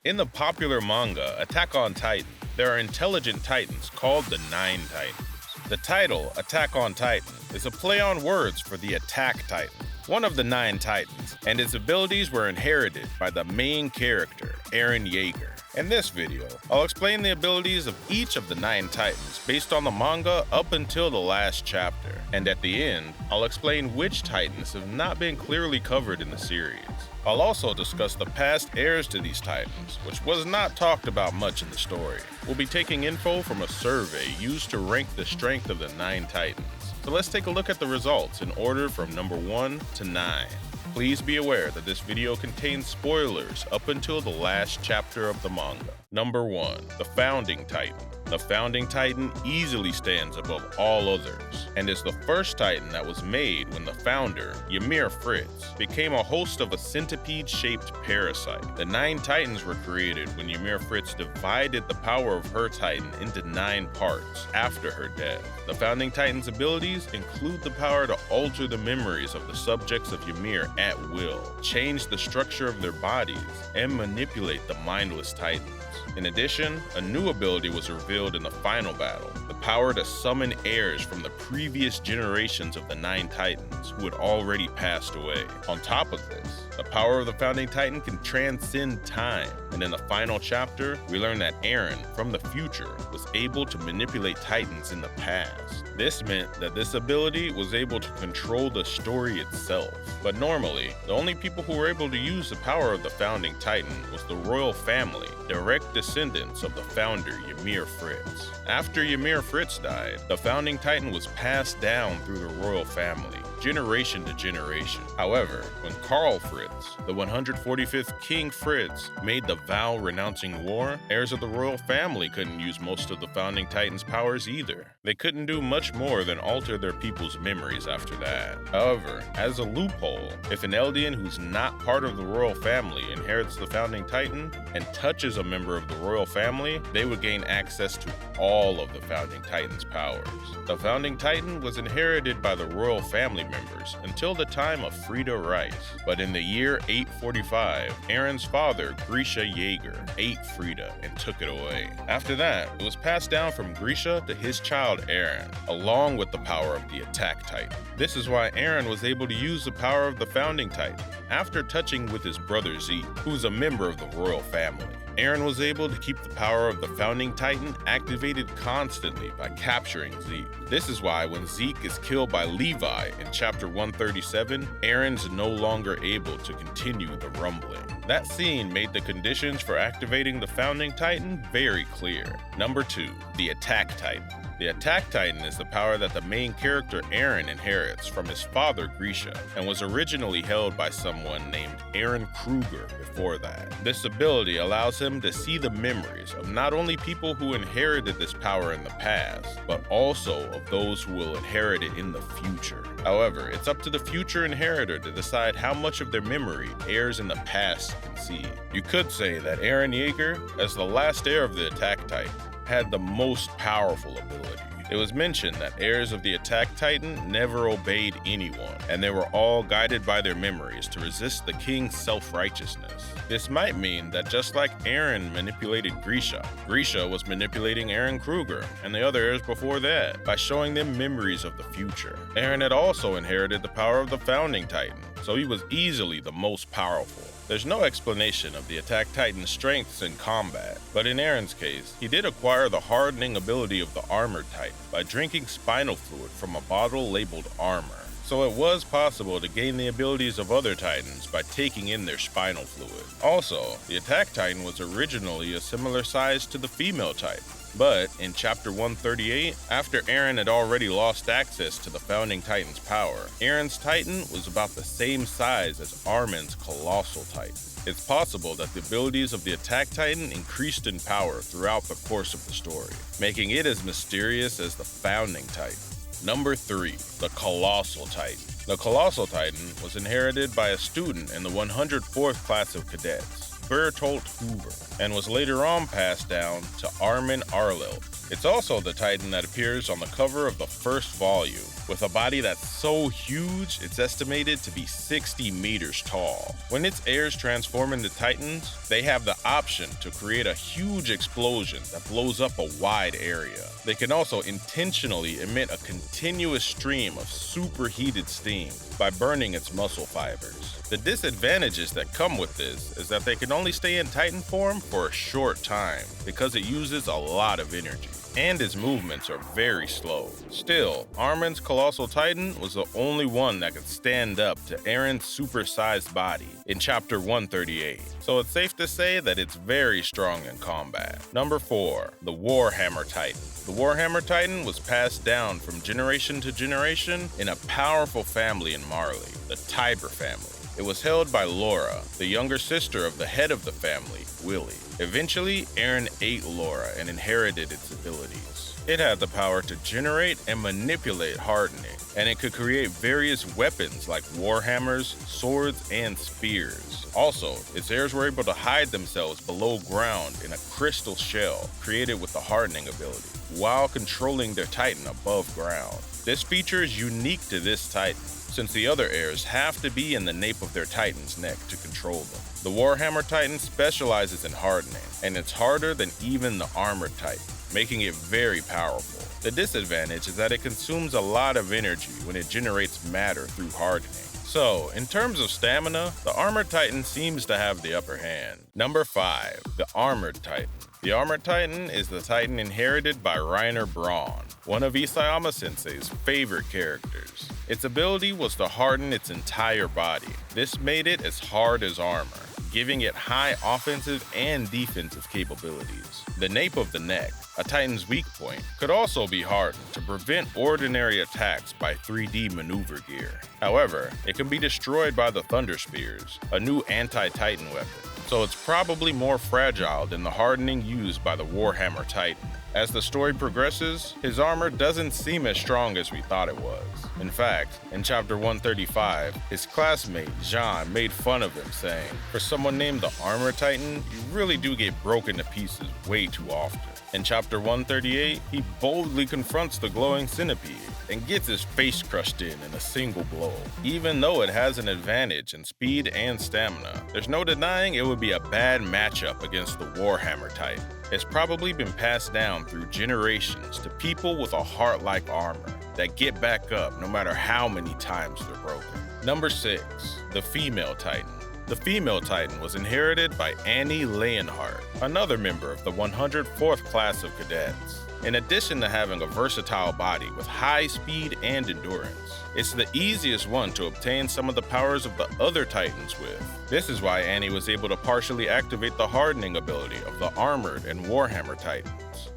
In the popular manga Attack on Titan, there are intelligent titans called the Nine Titans. The title, Attack on Titan, is a play on words for the Attack Titan, one of the Nine Titans, and his abilities were inherited by the main character, Eren Yeager. In this video, I'll explain the abilities of each of the Nine Titans based on the manga up until the last chapter, and at the end, I'll explain which Titans have not been clearly covered in the series. I'll also discuss the past heirs to these Titans, which was not talked about much in the story. We'll be taking info from a survey used to rank the strength of the Nine Titans. So let's take a look at the results in order from number 1 to 9. Please be aware that this video contains spoilers up until the last chapter of the manga. Number 1. The Founding Titan. The Founding Titan easily stands above all others, and is the first Titan that was made when the founder, Ymir Fritz, became a host of a centipede-shaped parasite. The Nine Titans were created when Ymir Fritz divided the power of her Titan into 9 parts after her death. The Founding Titan's abilities include the power to alter the memories of the subjects of Ymir at will, change the structure of their bodies, and manipulate the mindless Titans. In addition, a new ability was revealed in the final battle, the power to summon heirs from the previous generations of the Nine Titans who had already passed away. On top of this, the power of the Founding Titan can transcend time, and in the final chapter, we learn that Eren, from the future, was able to manipulate Titans in the past. This meant that this ability was able to control the story itself. But normally, the only people who were able to use the power of the Founding Titan was the royal family, direct descendants of the founder Ymir Fritz. After Ymir Fritz died, the Founding Titan was passed down through the royal family, generation to generation. However, when Karl Fritz, the 145th King Fritz, made the vow renouncing war, heirs of the royal family couldn't use most of the Founding Titan's powers either. They couldn't do much more than alter their people's memories after that. However, as a loophole, if an Eldian who's not part of the royal family inherits the Founding Titan and touches a member of the royal family, they would gain access to all of the Founding Titan's powers. The Founding Titan was inherited by the royal family members until the time of Frida Rice, but in the year 845, Eren's father, Grisha Yeager, ate Frida and took it away. After that, it was passed down from Grisha to his child Eren, along with the power of the Attack Titan. This is why Eren was able to use the power of the Founding Titan after touching with his brother Zeke, who's a member of the royal family. Eren was able to keep the power of the Founding Titan activated constantly by capturing Zeke. This is why when Zeke is killed by Levi in chapter 137, Eren's no longer able to continue the rumbling. That scene made the conditions for activating the Founding Titan very clear. Number 2. The Attack Titan. The Attack Titan is the power that the main character Eren inherits from his father Grisha, and was originally held by someone named Eren Kruger before that. This ability allows him to see the memories of not only people who inherited this power in the past, but also of those who will inherit it in the future. However, it's up to the future inheritor to decide how much of their memory heirs in the past can see. You could say that Eren Yeager, as the last heir of the Attack Titan, had the most powerful ability. It was mentioned that heirs of the Attack Titan never obeyed anyone, and they were all guided by their memories to resist the king's self-righteousness. This might mean that just like Eren manipulated Grisha, Grisha was manipulating Eren Kruger and the other heirs before that by showing them memories of the future. Eren had also inherited the power of the Founding Titan, so he was easily the most powerful. There's no explanation of the Attack Titan's strengths in combat, but in Eren's case, he did acquire the hardening ability of the Armored Titan by drinking spinal fluid from a bottle labeled armor. So it was possible to gain the abilities of other Titans by taking in their spinal fluid. Also, the Attack Titan was originally a similar size to the female Titan. But in chapter 138, after Eren had already lost access to the Founding Titan's power, Eren's Titan was about the same size as Armin's Colossal Titan. It's possible that the abilities of the Attack Titan increased in power throughout the course of the story, making it as mysterious as the Founding Titan. Number 3. The Colossal Titan. The Colossal Titan was inherited by a student in the 104th class of cadets. Bertolt Hoover, and was later on passed down to Armin Arlelt. It's also the Titan that appears on the cover of the first volume, with a body that's so huge it's estimated to be 60 meters tall. When its heirs transform into Titans, they have the option to create a huge explosion that blows up a wide area. They can also intentionally emit a continuous stream of superheated steam by burning its muscle fibers. The disadvantages that come with this is that they can only stay in Titan form for a short time because it uses a lot of energy, and its movements are very slow. Still, Armin's Colossal Titan was the only one that could stand up to Eren's supersized body in chapter 138, so it's safe to say that it's very strong in combat. Number 4. The Warhammer Titan. The Warhammer Titan was passed down from generation to generation in a powerful family in Marley, the Tiber family. It was held by Laura, the younger sister of the head of the family, Willie. Eventually, Eren ate Laura and inherited its abilities. It had the power to generate and manipulate hardening, and it could create various weapons like warhammers, swords, and spears. Also, its heirs were able to hide themselves below ground in a crystal shell created with the hardening ability, while controlling their Titan above ground. This feature is unique to this Titan, since the other heirs have to be in the nape of their Titan's neck to control them. The Warhammer Titan specializes in hardening, and it's harder than even the Armored Titan, making it very powerful. The disadvantage is that it consumes a lot of energy when it generates matter through hardening. So, in terms of stamina, the Armored Titan seems to have the upper hand. Number 5. The Armored Titan. The Armored Titan is the Titan inherited by Reiner Braun, one of Isayama Sensei's favorite characters. Its ability was to harden its entire body. This made it as hard as armor, giving it high offensive and defensive capabilities. The nape of the neck, a Titan's weak point, could also be hardened to prevent ordinary attacks by 3D maneuver gear. However, it can be destroyed by the Thunder Spears, a new anti-Titan weapon, so it's probably more fragile than the hardening used by the Warhammer Titan. As the story progresses, his armor doesn't seem as strong as we thought it was. In fact, in chapter 135, his classmate Jean made fun of him, saying, "For someone named the Armor Titan, you really do get broken to pieces way too often." In chapter 138, he boldly confronts the glowing centipede and gets his face crushed in a single blow. Even though it has an advantage in speed and stamina, there's no denying it would be a bad matchup against the Warhammer Titan. It's probably been passed down through generations to people with a heart-like armor that get back up no matter how many times they're broken. Number 6. The Female Titan. The female Titan was inherited by Annie Leonhardt, another member of the 104th class of cadets. In addition to having a versatile body with high speed and endurance, it's the easiest one to obtain some of the powers of the other Titans with. This is why Annie was able to partially activate the hardening ability of the Armored and Warhammer Titans.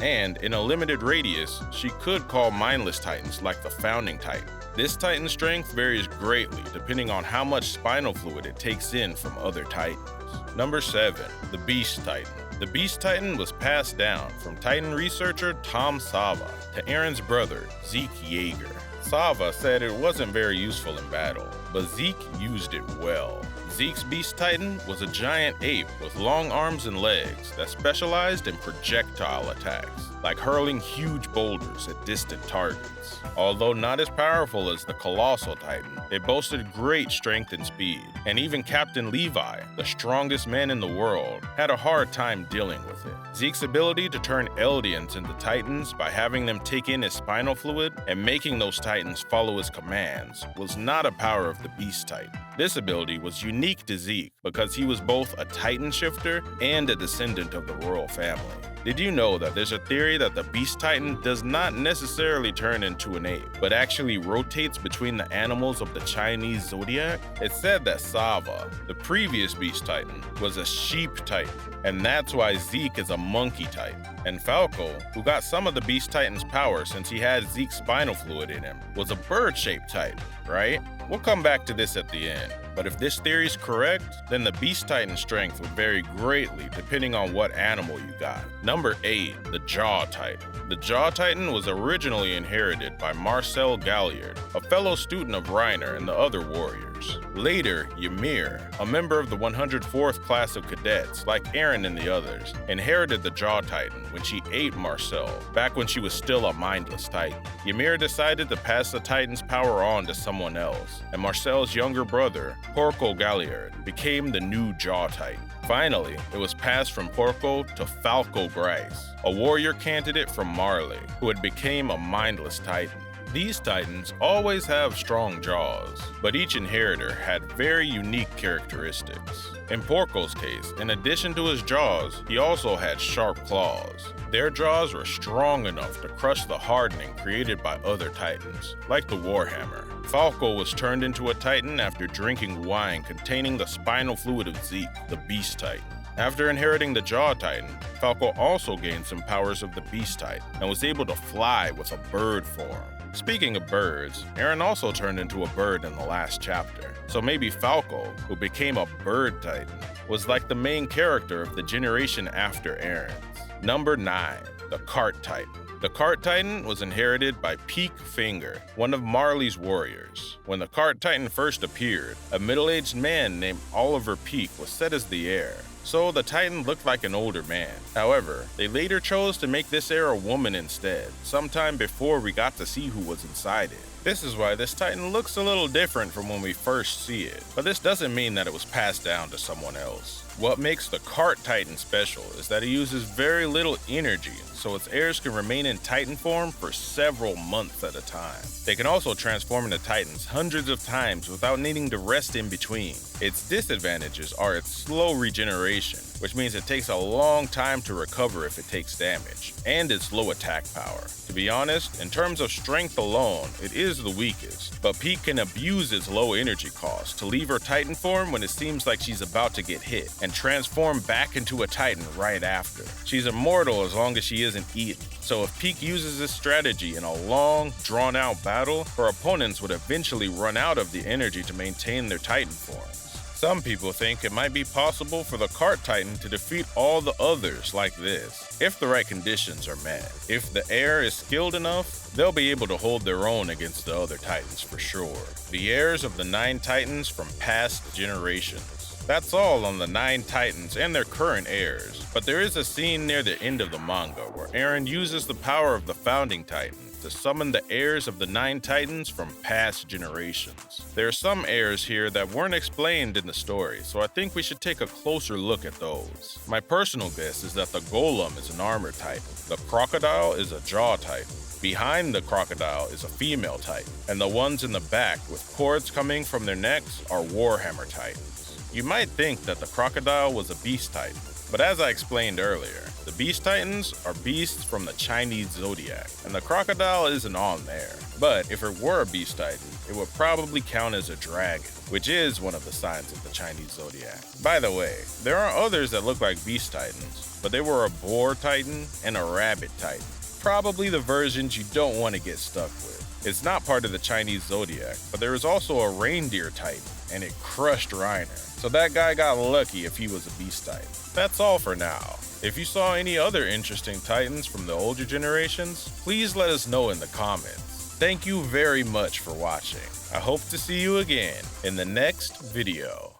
And in a limited radius, she could call mindless Titans like the Founding Titan. This Titan's strength varies greatly depending on how much spinal fluid it takes in from other Titans. Number 7. The Beast Titan. The Beast Titan was passed down from Titan researcher Tom Sava to Eren's brother, Zeke Yeager. Sava said it wasn't very useful in battle, but Zeke used it well. Zeke's Beast Titan was a giant ape with long arms and legs that specialized in projectile attacks, like hurling huge boulders at distant targets. Although not as powerful as the Colossal Titan, it boasted great strength and speed, and even Captain Levi, the strongest man in the world, had a hard time dealing with it. Zeke's ability to turn Eldians into Titans by having them take in his spinal fluid and making those Titans follow his commands was not a power of the Beast Titan. This ability was unique to Zeke because he was both a Titan shifter and a descendant of the royal family. Did you know that there's a theory that the Beast Titan does not necessarily turn into an ape, but actually rotates between the animals of the Chinese zodiac? It's said that Sava, the previous Beast Titan, was a sheep Titan, and that's why Zeke is a monkey Titan. And Falco, who got some of the Beast Titan's power since he had Zeke's spinal fluid in him, was a bird-shaped Titan, right? We'll come back to this at the end. But if this theory is correct, then the Beast Titan's strength would vary greatly depending on what animal you got. Number 8. The Jaw Titan. The Jaw Titan was originally inherited by Marcel Galliard, a fellow student of Reiner and the other warriors. Inheritors. Later, Ymir, a member of the 104th class of cadets, like Eren and the others, inherited the Jaw Titan when she ate Marcel, back when she was still a mindless Titan. Ymir decided to pass the Titan's power on to someone else, and Marcel's younger brother, Porco Galliard, became the new Jaw Titan. Finally, it was passed from Porco to Falco Grice, a warrior candidate from Marley, who had become a mindless Titan. These Titans always have strong jaws, but each inheritor had very unique characteristics. In Porco's case, in addition to his jaws, he also had sharp claws. Their jaws were strong enough to crush the hardening created by other Titans, like the Warhammer. Falco was turned into a Titan after drinking wine containing the spinal fluid of Zeke, the Beast Titan. After inheriting the Jaw Titan, Falco also gained some powers of the Beast Titan and was able to fly with a bird form. Speaking of birds, Eren also turned into a bird in the last chapter, so maybe Falco, who became a bird Titan, was like the main character of the generation after Eren's. Number 9. The Cart Titan. The Cart Titan was inherited by Peak Finger, one of Marley's warriors. When the Cart Titan first appeared, a middle-aged man named Oliver Peak was set as the heir, so the Titan looked like an older man. However, they later chose to make this heir a woman instead, sometime before we got to see who was inside it. This is why this Titan looks a little different from when we first see it, but this doesn't mean that it was passed down to someone else. What makes the Cart Titan special is that it uses very little energy, so its heirs can remain in Titan form for several months at a time. They can also transform into Titans hundreds of times without needing to rest in between. Its disadvantages are its slow regeneration, which means it takes a long time to recover if it takes damage, and its low attack power. To be honest, in terms of strength alone, it is the weakest, but Peak can abuse its low energy cost to leave her Titan form when it seems like she's about to get hit, and transform back into a Titan right after. She's immortal as long as she isn't eaten, so if Peak uses this strategy in a long, drawn-out battle, her opponents would eventually run out of the energy to maintain their Titan forms. Some people think it might be possible for the Cart Titan to defeat all the others like this, if the right conditions are met. If the heir is skilled enough, they'll be able to hold their own against the other Titans for sure. The heirs of the 9 Titans from past generations. That's all on the 9 Titans and their current heirs, but there is a scene near the end of the manga where Eren uses the power of the Founding Titan to summon the heirs of the 9 Titans from past generations. There are some heirs here that weren't explained in the story, so I think we should take a closer look at those. My personal guess is that the Golem is an Armor Titan, the Crocodile is a Jaw Titan, behind the Crocodile is a female Titan, and the ones in the back with cords coming from their necks are Warhammer Titans. You might think that the Crocodile was a Beast Titan, but as I explained earlier, the Beast Titans are beasts from the Chinese zodiac, and the Crocodile isn't on there. But if it were a Beast Titan, it would probably count as a dragon, which is one of the signs of the Chinese zodiac. By the way, there are others that look like Beast Titans, but they were a Boar Titan and a Rabbit Titan. Probably the versions you don't want to get stuck with. It's not part of the Chinese zodiac, but there is also a Reindeer Titan, and it crushed Reiner. So that guy got lucky if he was a Beast Titan. That's all for now. If you saw any other interesting Titans from the older generations, please let us know in the comments. Thank you very much for watching. I hope to see you again in the next video.